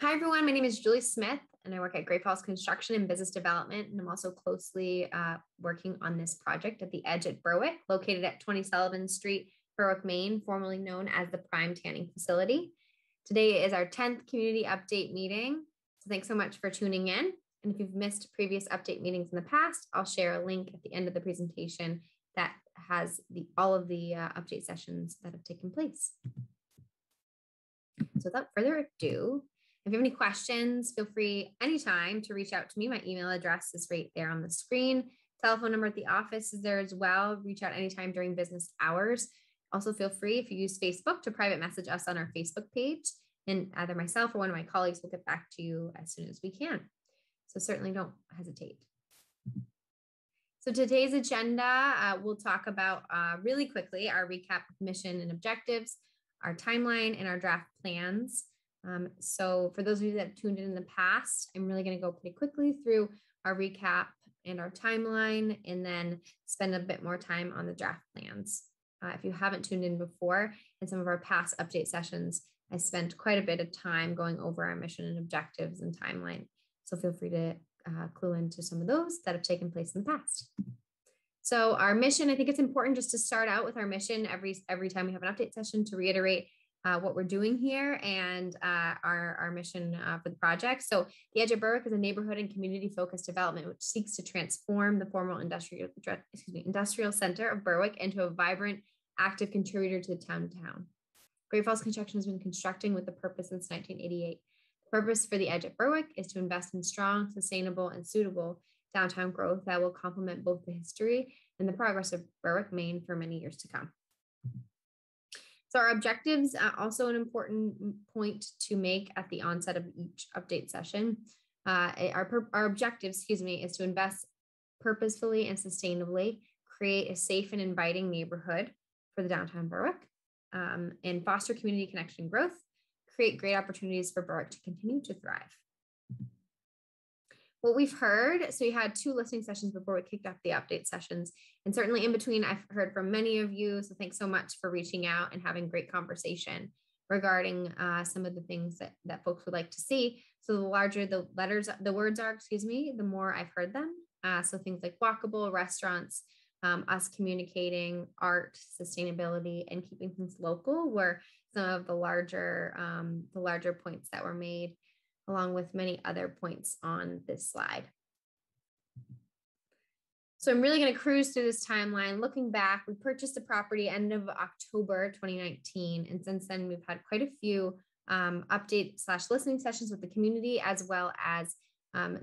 Hi, everyone. My name is Julie Smith, and I work at Great Falls Construction and Business Development, and I'm also closely working on this project at the Edge at Berwick, located at 20 Sullivan Street, Berwick, Maine, formerly known as the Prime Tanning Facility. Today is our 10th community update meeting, so thanks so much for tuning in. And if you've missed previous update meetings in the past, I'll share a link at the end of the presentation that has all of the update sessions that have taken place. So without further ado, if you have any questions, feel free anytime to reach out to me. My email address is right there on the screen. Telephone number at the office is there as well. Reach out anytime during business hours. Also feel free, if you use Facebook, to private message us on our Facebook page, and either myself or one of my colleagues will get back to you as soon as we can. So certainly don't hesitate. So today's agenda, we'll talk about really quickly our recap of mission and objectives, our timeline, and our draft plans. So for those of you that have tuned in the past, I'm really going to go pretty quickly through our recap and our timeline, and then spend a bit more time on the draft plans. If you haven't tuned in before, in some of our past update sessions, I spent quite a bit of time going over our mission and objectives and timeline. So feel free to clue into some of those that have taken place in the past. So our mission, I think it's important just to start out with our mission every time we have an update session to reiterate what we're doing here and our mission for the project. So the Edge of Berwick is a neighborhood and community-focused development which seeks to transform the former industrial center of Berwick into a vibrant, active contributor to the town. Great Falls Construction has been constructing with the purpose since 1988. The purpose for the Edge at Berwick is to invest in strong, sustainable, and suitable downtown growth that will complement both the history and the progress of Berwick, Maine for many years to come. So our objectives, also an important point to make at the onset of each update session. Our objective, is to invest purposefully and sustainably, create a safe and inviting neighborhood for the downtown Berwick, and foster community connection and growth, create great opportunities for Berwick to continue to thrive. What we've heard, so we had 2 listening sessions before we kicked off the update sessions, and certainly in between, I've heard from many of you, so thanks so much for reaching out and having great conversation regarding some of the things that folks would like to see. So the larger the words are, the more I've heard them. So things like walkable, restaurants, us communicating, art, sustainability, and keeping things local were some of the larger points that were made, along with many other points on this slide. So I'm really going to cruise through this timeline. Looking back, we purchased the property end of October 2019, and since then we've had quite a few update/listening sessions with the community, as well as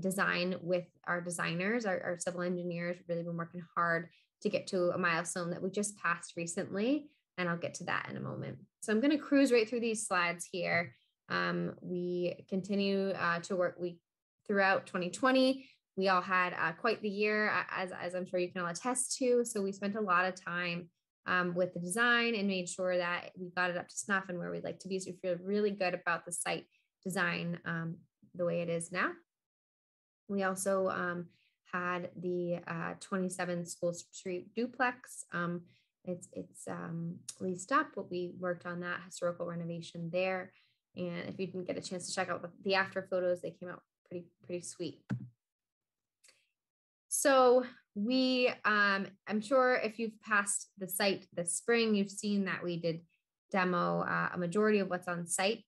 design with our designers, our civil engineers. We've really been working hard to get to a milestone that we just passed recently, and I'll get to that in a moment. So I'm going to cruise right through these slides here. We continue to work throughout 2020. We all had quite the year, as I'm sure you can all attest to. So we spent a lot of time with the design and made sure that we got it up to snuff and where we'd like to be. So we feel really good about the site design the way it is now. We also had the 27 School Street duplex. It's leased up, but we worked on that historical renovation there. And if you didn't get a chance to check out the after photos, they came out pretty sweet. So we, I'm sure if you've passed the site this spring, you've seen that we did demo a majority of what's on site,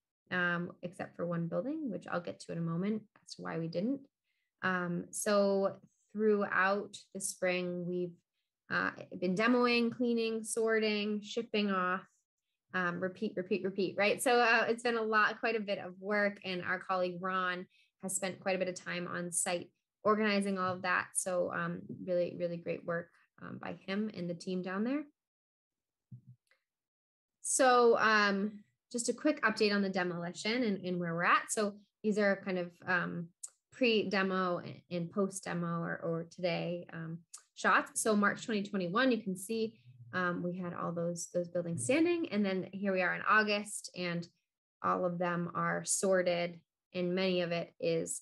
except for one building, which I'll get to in a moment as to why we didn't. So throughout the spring, we've been demoing, cleaning, sorting, shipping off, repeat, right? So it's been quite a bit of work, and our colleague Ron has spent quite a bit of time on site organizing all of that. So really, really great work by him and the team down there. So just a quick update on the demolition and where we're at. So these are kind of pre-demo and post-demo or today shots. So March 2021, you can see we had all those buildings standing, and then here we are in August, and all of them are sorted, and many of it is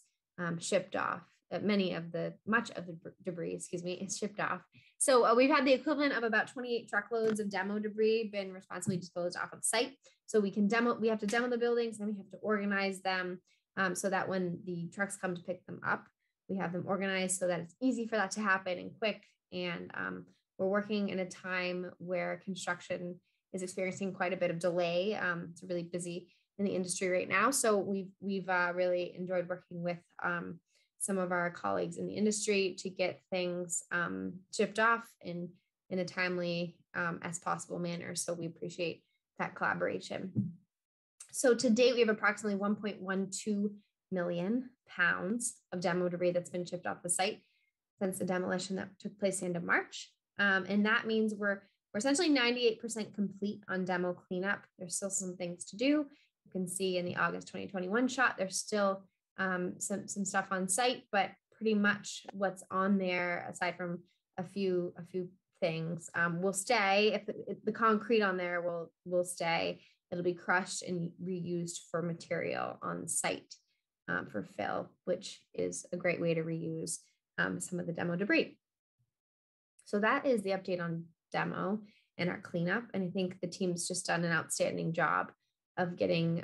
shipped off. Much of the debris, is shipped off. So we've had the equivalent of about 28 truckloads of demo debris been responsibly disposed off of site. So we have to demo the buildings, then we have to organize them so that when the trucks come to pick them up, we have them organized so that it's easy for that to happen and quick. And we're working in a time where construction is experiencing quite a bit of delay. It's really busy in the industry right now. So we've really enjoyed working with some of our colleagues in the industry to get things shipped off in a timely as possible manner. So we appreciate that collaboration. So to date, we have approximately 1.12 million pounds of demo debris that's been shipped off the site since the demolition that took place the end of March. And that means we're essentially 98% complete on demo cleanup. There's still some things to do. You can see in the August 2021 shot, there's still some stuff on site, but pretty much what's on there, aside from a few things, will stay. If the concrete on there will stay, it'll be crushed and reused for material on site for fill, which is a great way to reuse some of the demo debris. So that is the update on demo and our cleanup. And I think the team's just done an outstanding job of getting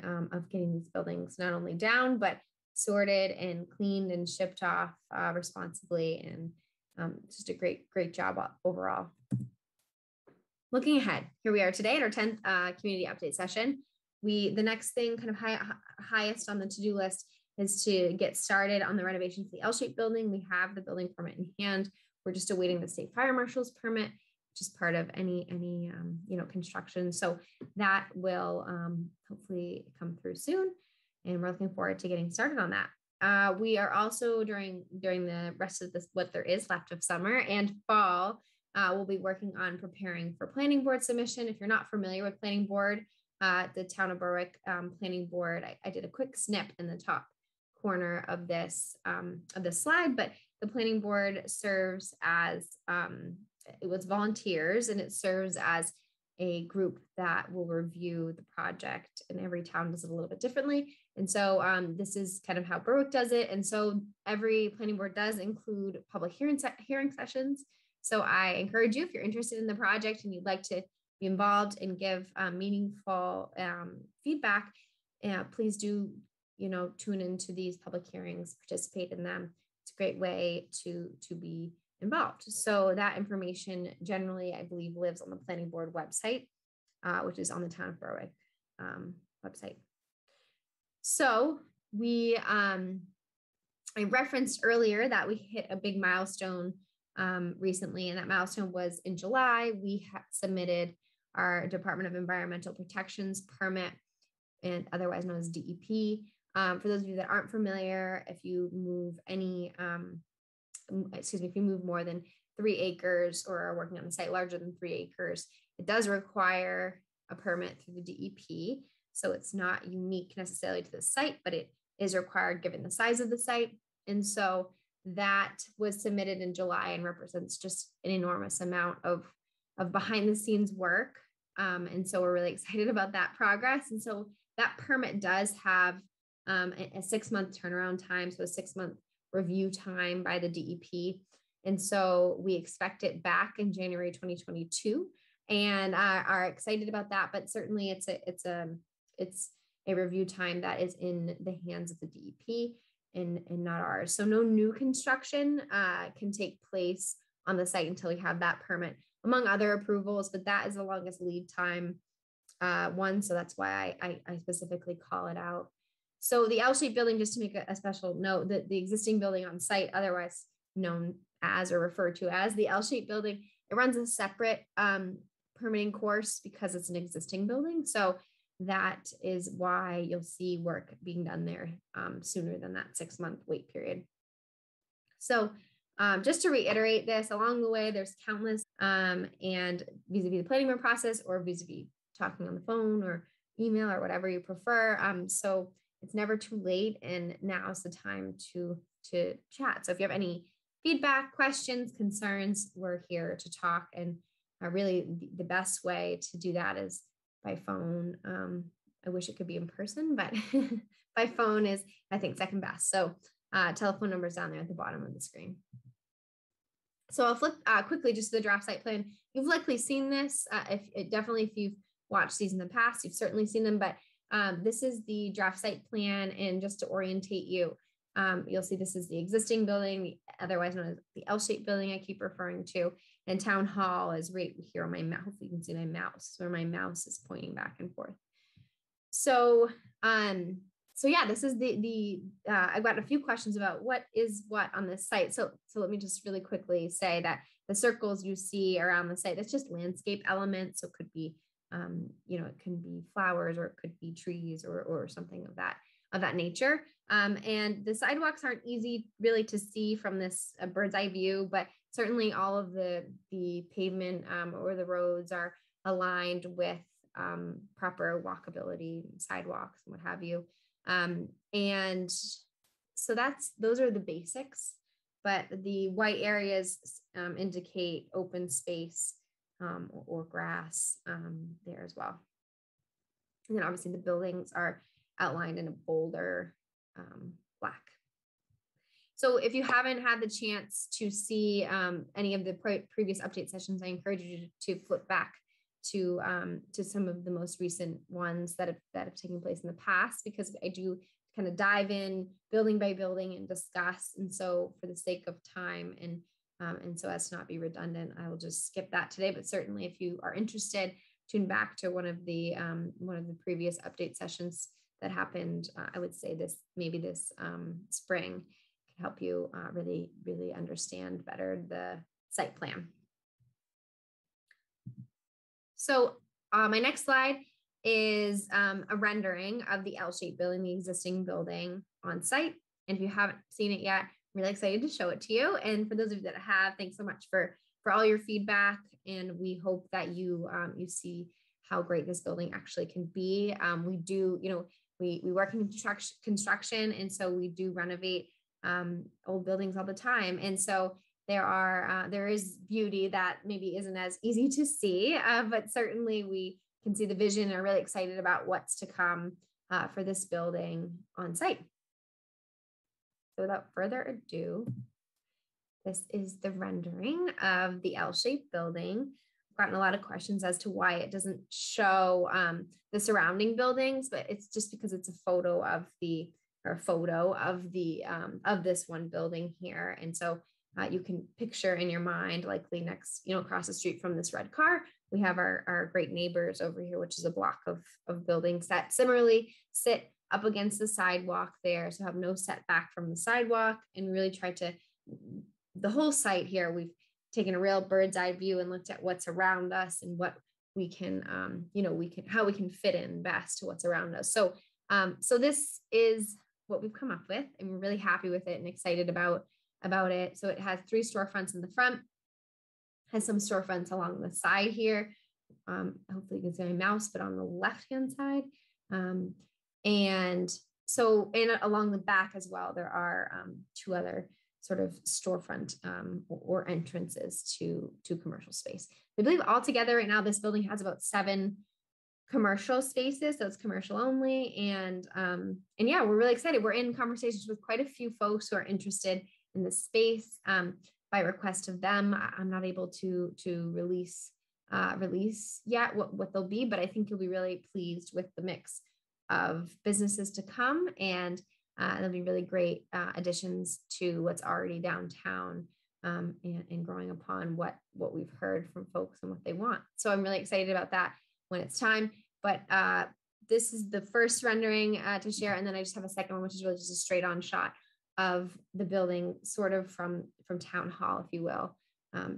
these buildings not only down, but sorted and cleaned and shipped off responsibly, and just a great job overall. Looking ahead, here we are today at our 10th community update session. the next thing kind of highest on the to-do list is to get started on the renovation for the L-shaped building. We have the building permit in hand. We're just awaiting the state fire marshal's permit, which is part of any construction. So that will hopefully come through soon. And we're looking forward to getting started on that. We are also during the rest of this, what there is left of summer and fall, we'll be working on preparing for planning board submission. If you're not familiar with planning board, the town of Berwick planning board, I did a quick snip in the top corner of this slide, but the planning board serves as, it was volunteers, and it serves as a group that will review the project, and every town does it a little bit differently. And so this is kind of how Berwick does it. And so every planning board does include public hearing sessions. So I encourage you, if you're interested in the project and you'd like to be involved and give meaningful feedback, please do, tune into these public hearings, participate in them. It's a great way to be involved. So that information generally, I believe, lives on the planning board website, which is on the town of Berwick website. So I referenced earlier that we hit a big milestone recently, and that milestone was in July. We submitted our Department of Environmental Protection's permit, and otherwise known as DEP. For those of you that aren't familiar, if you move if you move more than 3 acres or are working on a site larger than 3 acres, it does require a permit through the DEP. So it's not unique necessarily to the site, but it is required given the size of the site. And so that was submitted in July and represents just an enormous amount of behind the scenes work. And so we're really excited about that progress. And so that permit does have a 6-month turnaround time, so a 6-month review time by the DEP. And so we expect it back in January 2022 and are excited about that. But certainly it's a review time that is in the hands of the DEP and not ours. So no new construction can take place on the site until we have that permit, among other approvals, but that is the longest lead time one. So that's why I specifically call it out. So the L-shaped building, just to make a special note, that the existing building on site, otherwise known as or referred to as the L-shaped building, it runs a separate permitting course because it's an existing building. So that is why you'll see work being done there sooner than that 6-month wait period. So just to reiterate this, along the way, there's countless and vis-a-vis the planning board process or vis-a-vis talking on the phone or email or whatever you prefer. So it's never too late, and now is the time to chat. So if you have any feedback, questions, concerns, we're here to talk. And really the best way to do that is by phone. I wish it could be in person, but by phone is, I think, second best. So telephone numbers down there at the bottom of the screen. So I'll flip quickly just to the draft site plan. You've likely seen this. If you've watched these in the past, you've certainly seen them, but this is the draft site plan. And just to orientate you, you'll see this is the existing building, otherwise known as the L-shaped building I keep referring to. And town hall is right here on my mouse. Hopefully you can see my mouse, where my mouse is pointing back and forth. So, yeah, this is I've got a few questions about what is what on this site. So let me just really quickly say that the circles you see around the site, that's just landscape elements. So it could be, it can be flowers, or it could be trees, or something of that nature. And the sidewalks aren't easy really to see from this bird's eye view, but certainly all of the pavement or the roads are aligned with proper walkability, sidewalks, and what have you. And so those are the basics, but the white areas indicate open space or grass there as well. And then obviously the buildings are outlined in a bolder black. So if you haven't had the chance to see any of the previous update sessions, I encourage you to flip back to some of the most recent ones that have taken place in the past, because I do kind of dive in building by building and discuss. And so for the sake of time and so as to not be redundant, I will just skip that today. But certainly if you are interested, tune back to one of the previous update sessions that happened, I would say this spring, can help you really understand better the site plan. So my next slide is a rendering of the L-shaped building, the existing building on site. And if you haven't seen it yet, I'm really excited to show it to you. And for those of you that have, thanks so much for all your feedback. And we hope that you see how great this building actually can be. We do, we work in construction, and so we do renovate old buildings all the time. And so there is beauty that maybe isn't as easy to see, but certainly we can see the vision and are really excited about what's to come for this building on site. So without further ado, this is the rendering of the L-shaped building. I've gotten a lot of questions as to why it doesn't show the surrounding buildings, but it's just because it's a photo of this one building here. And so you can picture in your mind, likely next, across the street from this red car, we have our great neighbors over here, which is a block of buildings that similarly sit up against the sidewalk there. So have no setback from the sidewalk, and really try to, the whole site here, we've taken a real bird's eye view and looked at what's around us and what we can, how we can fit in best to what's around us. So, so this is what we've come up with, and we're really happy with it and excited about it. So it has 3 storefronts in the front, has some storefronts along the side here. Hopefully you can see my mouse, but on the left-hand side. And so, and along the back as well, there are 2 other sort of storefront or entrances to commercial space. I believe altogether right now, this building has about 7 commercial spaces. So it's commercial only. And yeah, we're really excited. We're in conversations with quite a few folks who are interested in the space. By request of them, I'm not able to release yet what they'll be, but I think you'll be really pleased with the mix of businesses to come, and they'll be really great additions to what's already downtown, and growing upon what we've heard from folks and what they want. So I'm really excited about that when it's time. But this is the first rendering to share, and then I just have a second one, which is really just a straight on shot of the building, sort of from town hall, if you will,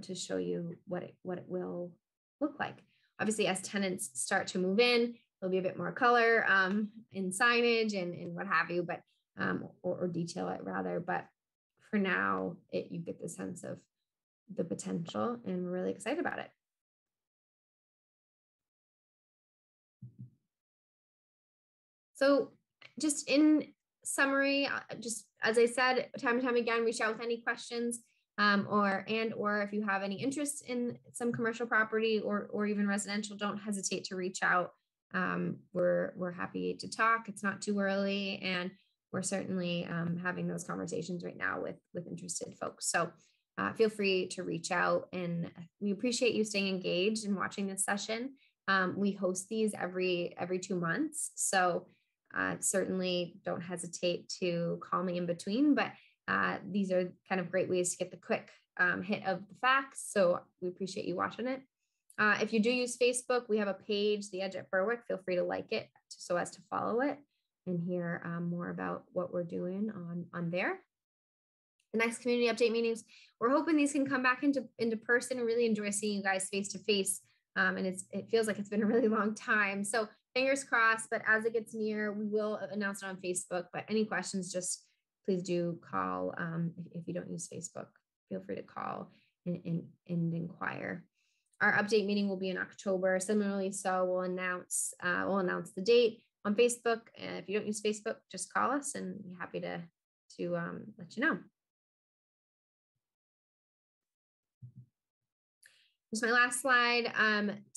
to show you what it will look like. Obviously, as tenants start to move in, there'll be a bit more color in signage and what have you, but or detail it rather. But for now, you get the sense of the potential, and we're really excited about it. So just in summary, just as I said, time and time again, reach out with any questions, or if you have any interest in some commercial property or even residential, don't hesitate to reach out. We're happy to talk. It's not too early, and we're certainly having those conversations right now with interested folks. So feel free to reach out, and we appreciate you staying engaged and watching this session. We host these every 2 months. So certainly don't hesitate to call me in between, but these are kind of great ways to get the quick hit of the facts. So we appreciate you watching it. If you do use Facebook, we have a page, The Edge at Berwick. Feel free to like it so as to follow it and hear more about what we're doing on there. The next community update meetings, we're hoping these can come back into person. I really enjoy seeing you guys face to face. And it feels like it's been a really long time. So fingers crossed, but as it gets near, we will announce it on Facebook. But any questions, just please do call. If you don't use Facebook, feel free to call and inquire. Our update meeting will be in October. Similarly, so we'll announce the date on Facebook. And if you don't use Facebook, just call us, and we're happy to let you know. Here's my last slide.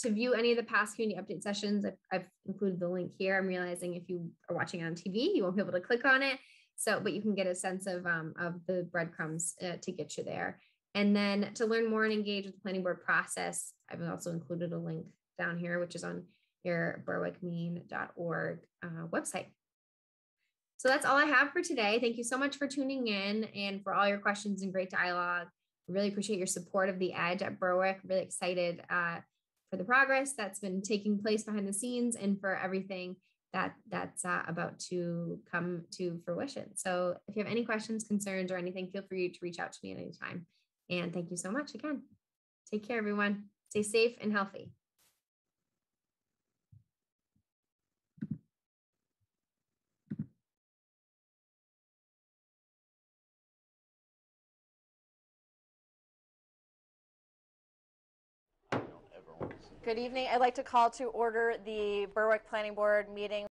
To view any of the past community update sessions, I've included the link here. I'm realizing if you are watching on TV, you won't be able to click on it. So, but you can get a sense of the breadcrumbs to get you there. And then to learn more and engage with the planning board process, I've also included a link down here, which is on your berwickmaine.org website. So that's all I have for today. Thank you so much for tuning in and for all your questions and great dialogue. Really appreciate your support of the Edge at Berwick. Really excited the progress that's been taking place behind the scenes and for everything that's about to come to fruition. So if you have any questions, concerns, or anything, feel free to reach out to me at any time. And thank you so much again. Take care, everyone. Stay safe and healthy. Good evening. I'd like to call to order the Berwick Planning Board meeting.